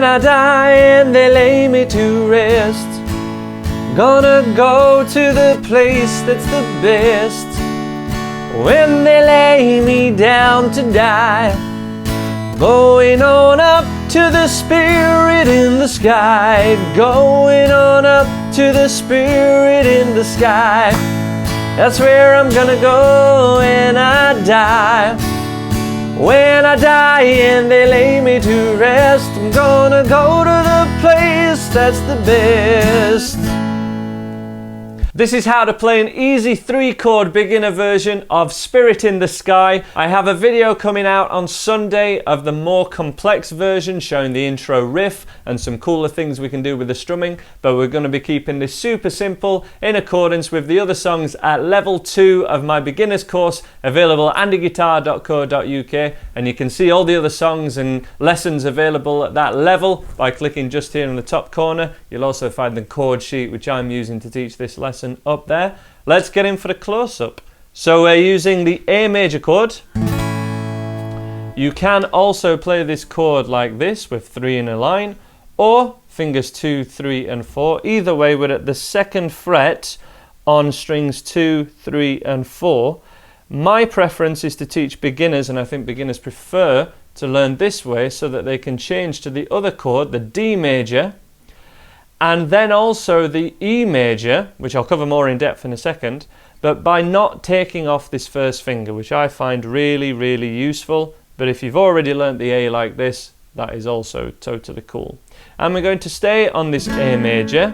I die and they lay me to rest, gonna go to the place that's the best. When they lay me down to die, going on up to the spirit in the sky, going on up to the spirit in the sky. That's where I'm gonna go when I die. When I die and they lay me to rest, I'm gonna go to the place that's the best. This is how to play an easy 3-chord beginner version of Spirit in the Sky. I have a video coming out on Sunday of the more complex version showing the intro riff and some cooler things we can do with the strumming, but we're going to be keeping this super simple in accordance with the other songs at level 2 of my beginners course, available at andyguitar.co.uk, and you can see all the other songs and lessons available at that level by clicking just here in the top corner. You'll also find the chord sheet which I'm using to teach this lesson up there. Let's get in for the close-up. So we're using the A major chord. You can also play this chord like this with 3 in a line, or fingers 2, 3 and 4. Either way, we're at the 2nd fret on strings 2, 3 and 4. My preference is to teach beginners, and I think beginners prefer to learn this way so that they can change to the other chord, the D major, and then also the E major, which I'll cover more in depth in a second, but by not taking off this first finger, which I find really, really useful. But if you've already learnt the A like this, that is also totally cool. And we're going to stay on this A major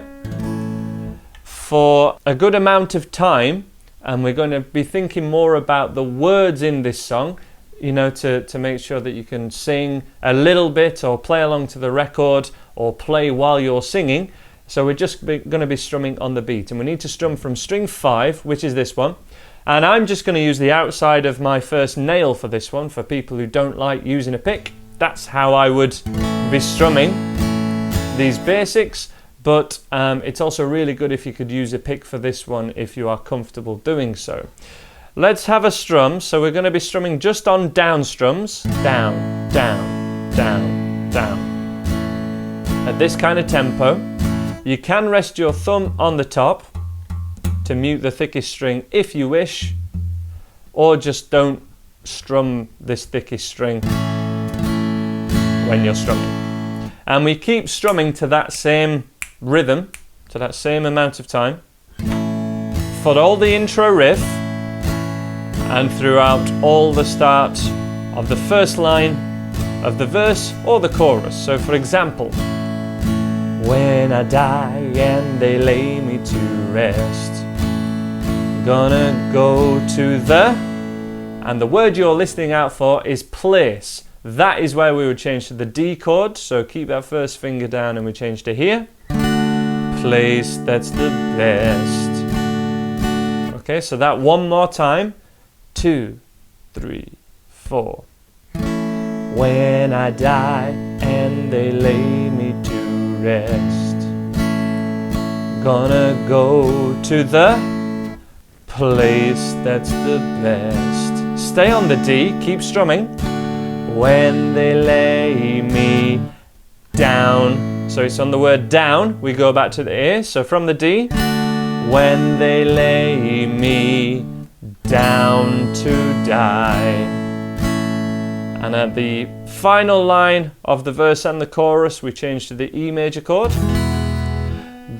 for a good amount of time, and we're going to be thinking more about the words in this song, you know, to make sure that you can sing a little bit or play along to the record or play while you're singing. So we're just going to be strumming on the beat, and we need to strum from string 5, which is this one, and I'm just going to use the outside of my first nail for this one. For people who don't like using a pick, that's how I would be strumming these basics, but it's also really good if you could use a pick for this one if you are comfortable doing so. Let's have a strum. So we're going to be strumming just on down strums, down, down, down, down, at this kind of tempo. You can rest your thumb on the top to mute the thickest string if you wish, or just don't strum this thickest string when you're strumming. And we keep strumming to that same rhythm, to that same amount of time, for all the intro riff and throughout all the start of the first line of the verse or the chorus. So for example, when I die and they lay me to rest, gonna go to the, and the word you're listening out for is place. That is where we would change to the D chord, so keep that first finger down and we change to here. Place, that's the best. Okay, so that one more time. 2, 3, 4. When I die and they lay me to rest, gonna go to the place that's the best. Stay on the D, keep strumming. When they lay me down, so it's on the word down, we go back to the A, so from the D, when they lay me down to die. And at the final line of the verse and the chorus, we change to the E major chord.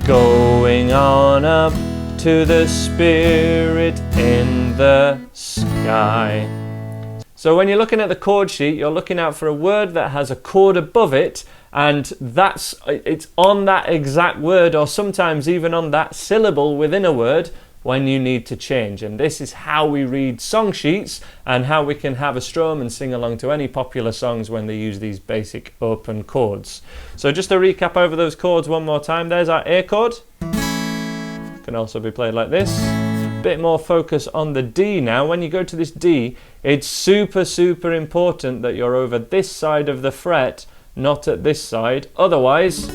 Going on up to the spirit in the sky. So when you're looking at the chord sheet, you're looking out for a word that has a chord above it, and it's on that exact word, or sometimes even on that syllable within a word, when you need to change. And this is how we read song sheets and how we can have a strum and sing along to any popular songs when they use these basic open chords. So just to recap over those chords one more time, there's our A chord. Can also be played like this. Bit more focus on the D now. When you go to this D, it's super, super important that you're over this side of the fret, not at this side. Otherwise,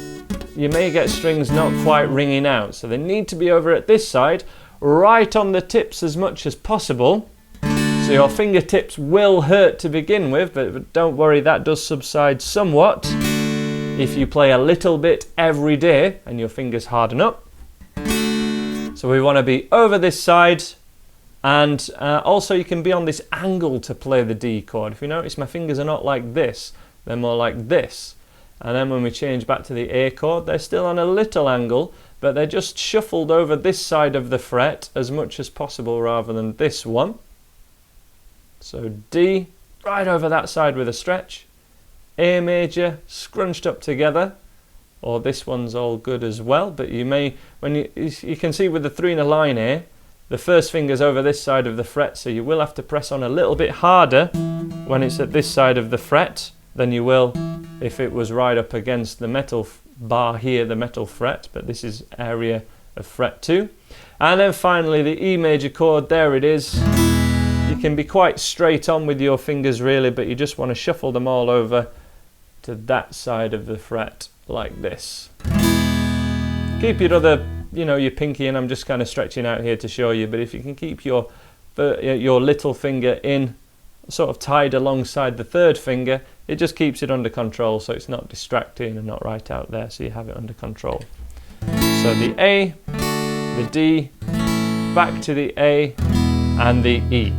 you may get strings not quite ringing out. So they need to be over at this side, right on the tips as much as possible. So your fingertips will hurt to begin with, but don't worry, that does subside somewhat. if you play a little bit every day and your fingers harden up. So we want to be over this side, and also you can be on this angle to play the D chord. If you notice, my fingers are not like this, they're more like this. And then when we change back to the A chord, they're still on a little angle, but they're just shuffled over this side of the fret as much as possible rather than this one. So D, right over that side with a stretch. A major, scrunched up together, or this one's all good as well, but you may, when you can see with the 3 in a line here, the first finger's over this side of the fret, so you will have to press on a little bit harder when it's at this side of the fret than you will if it was right up against the metal bar here, the metal fret, but this is area of fret 2. And then finally the E major chord, there it is. You can be quite straight on with your fingers really, but you just want to shuffle them all over to that side of the fret like this. Keep your other, your pinky, and I'm just kind of stretching out here to show you, but if you can keep your little finger in, sort of tied alongside the third finger, it just keeps it under control, so it's not distracting and not right out there, so you have it under control. So the A, the D, back to the A, and the E.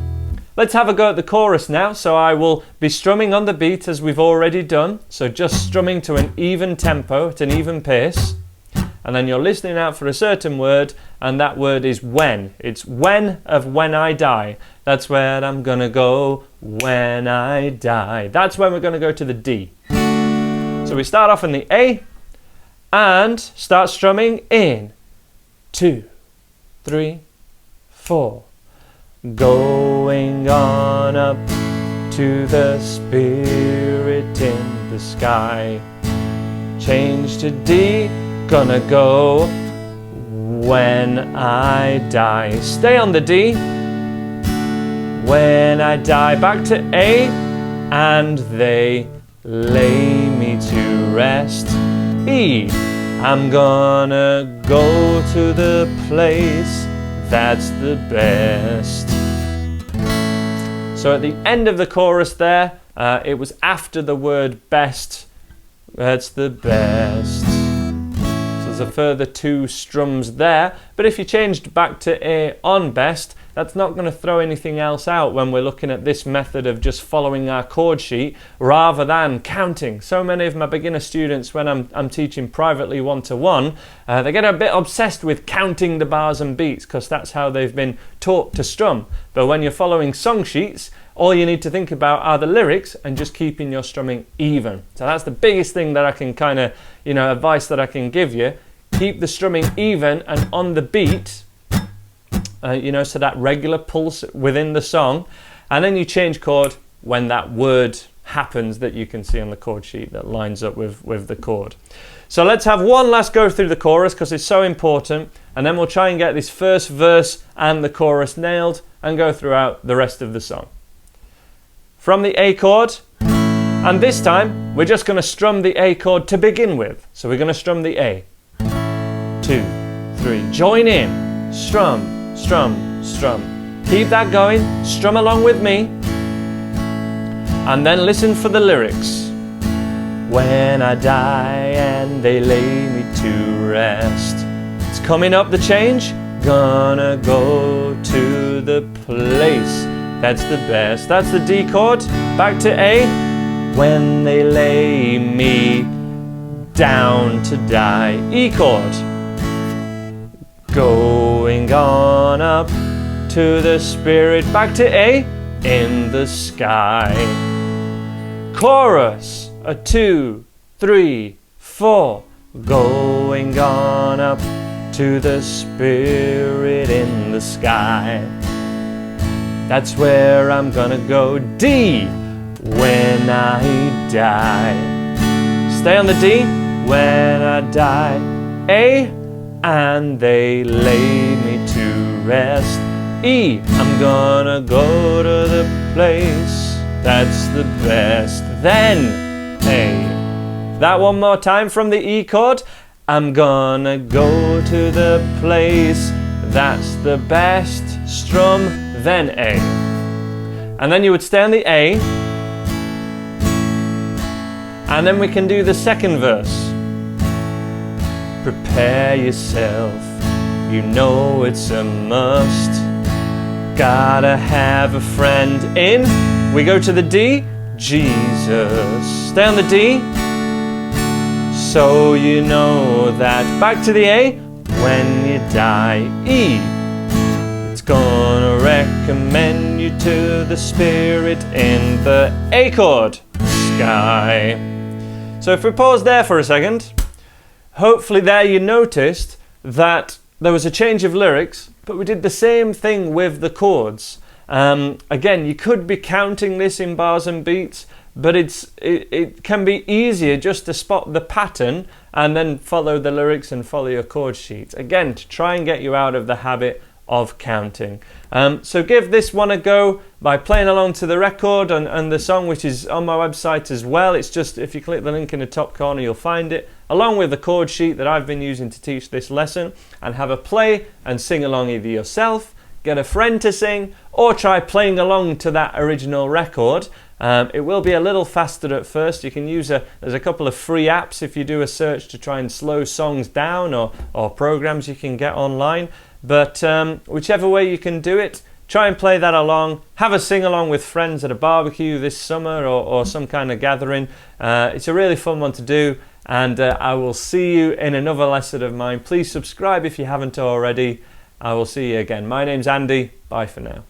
Let's have a go at the chorus now. So I will be strumming on the beat as we've already done, so just strumming to an even tempo, at an even pace, and then you're listening out for a certain word, and that word is when. It's when of When I Die. That's where I'm gonna go when I die. That's when we're gonna go to the D. So we start off in the A and start strumming in 2, 3, 4. Going on up to the spirit in the sky. Change to D, gonna go when I die. Stay on the D. When I die, back to A, and they lay me to rest. E, I'm gonna go to the place that's the best. So at the end of the chorus there, it was after the word best. That's the best. So there's a further 2 strums there, but if you changed back to A on best, that's not going to throw anything else out when we're looking at this method of just following our chord sheet rather than counting. So many of my beginner students, when I'm teaching privately one-to-one, they get a bit obsessed with counting the bars and beats because that's how they've been taught to strum. But when you're following song sheets, all you need to think about are the lyrics and just keeping your strumming even. So that's the biggest thing that I can kind of, advice that I can give you. Keep the strumming even and on the beat, so that regular pulse within the song, and then you change chord when that word happens that you can see on the chord sheet that lines up with the chord. So let's have one last go through the chorus because it's so important, and then we'll try and get this first verse and the chorus nailed and go throughout the rest of the song. From the A chord, and this time we're just going to strum the A chord to begin with. So we're going to strum the A. 2, 3, join in, strum, strum, strum. Keep that going, strum along with me, and then listen for the lyrics. When I die and they lay me to rest. It's coming up the change. Gonna go to the place that's the best. That's the D chord. Back to A. When they lay me down to die. E chord. Going on up to the spirit, back to A, in the sky. Chorus, 2, 3, 4. Going on up to the spirit in the sky. That's where I'm gonna go. D, when I die. Stay on the D, when I die. A, and they lay me to rest. E, I'm gonna go to the place that's the best. Then A. That one more time from the E chord. I'm gonna go to the place that's the best. Strum, then A. And then you would stay on the A, And then we can do the second verse. Prepare yourself, you know it's a must. Gotta have a friend in. We go to the D, Jesus. Stay on the D. So you know that. Back to the A, when you die. E, it's gonna recommend you to the spirit in the A chord, sky. So if we pause there for a second, hopefully there you noticed that there was a change of lyrics, but we did the same thing with the chords. Again, you could be counting this in bars and beats, but it can be easier just to spot the pattern and then follow the lyrics and follow your chord sheet. Again, to try and get you out of the habit of counting. So give this one a go by playing along to the record and the song, which is on my website as well. It's just, if you click the link in the top corner, you'll find it, along with the chord sheet that I've been using to teach this lesson, and have a play and sing along either yourself, get a friend to sing, or try playing along to that original record. It will be a little faster at first. You can use there's a couple of free apps if you do a search to try and slow songs down, or programs you can get online. But whichever way you can do it, try and play that along. Have a sing along with friends at a barbecue this summer, or some kind of gathering. It's a really fun one to do, and I will see you in another lesson of mine. Please subscribe if you haven't already. I will see you again. My name's Andy. Bye for now.